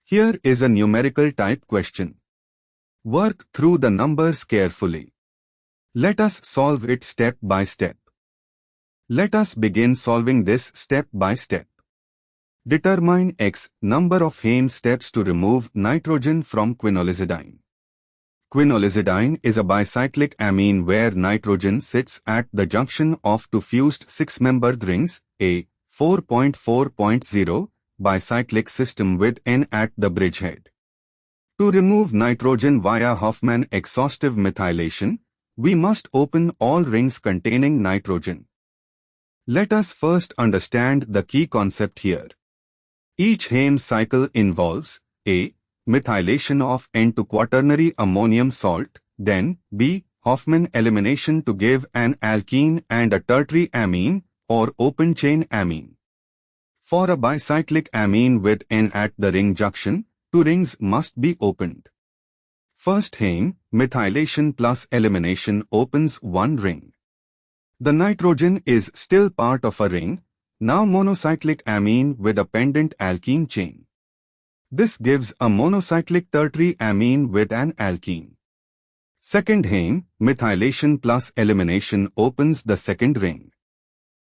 Here is a numerical type question. Work through the numbers carefully. Let us solve it step by step. Let us begin solving this step by step. Determine X number of Hain steps to remove nitrogen from quinolizidine. Quinolizidine is a bicyclic amine where nitrogen sits at the junction of two fused six-membered rings, a 4.4.0 bicyclic system with N at the bridgehead. To remove nitrogen via Hofmann exhaustive methylation, we must open all rings containing nitrogen. Let us first understand the key concept here. Each Hain cycle involves a. Methylation of N to quaternary ammonium salt, then b. Hofmann elimination to give an alkene and a tertiary amine or open-chain amine. For a bicyclic amine with N at the ring junction, two rings must be opened. First Hain, methylation plus elimination opens one ring. The nitrogen is still part of a ring, now monocyclic amine with a pendant alkene chain. This gives a monocyclic tertiary amine with an alkene. Second Hain, methylation plus elimination opens the second ring.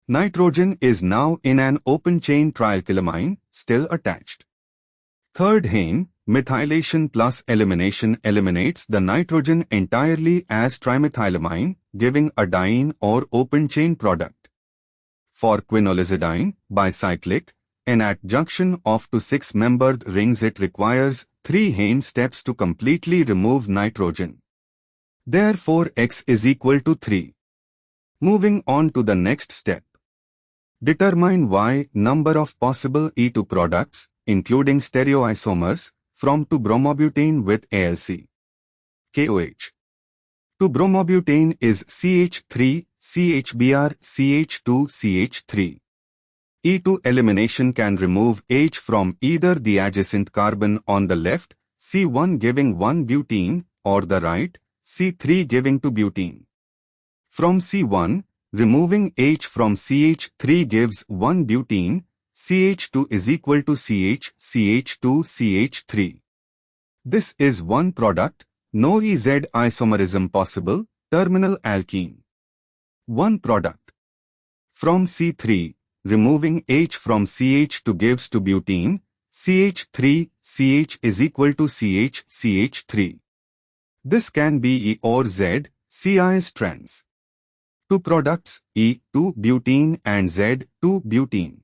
Nitrogen is now in an open-chain trialkylamine, still attached. Third Hain, methylation plus elimination eliminates the nitrogen entirely as trimethylamine, giving a diene or open-chain product. For quinolizidine, bicyclic, N at junction of two six-membered rings it requires 3 Hain steps to completely remove nitrogen. Therefore X is equal to 3. Moving on to the next step. Determine Y number of possible E2 products, including stereoisomers, from 2-bromobutane with ALC. KOH. 2-bromobutane is CH3, CHBr, CH2, CH3. E2 elimination can remove H from either the adjacent carbon on the left, C1 giving 1-butene, or the right, C3 giving 2-butene. From C1, removing H from CH3 gives 1-butene, CH2 is equal to CH, CH2, CH3. This is one product, no EZ isomerism possible, terminal alkene. One product. From C3, removing H from CH2 gives 2-butene, CH3, CH is equal to CH, CH3. This can be E or Z, CI strands. Two products, E, 2-butene and Z, 2-butene.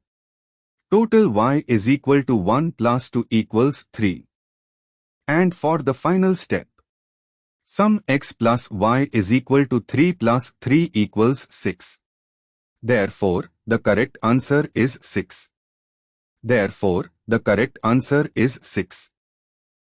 Total Y is equal to 1 plus 2 equals 3. And for the final step, sum X plus Y is equal to 3 plus 3 equals 6. Therefore, the correct answer is 6. Therefore, the correct answer is 6.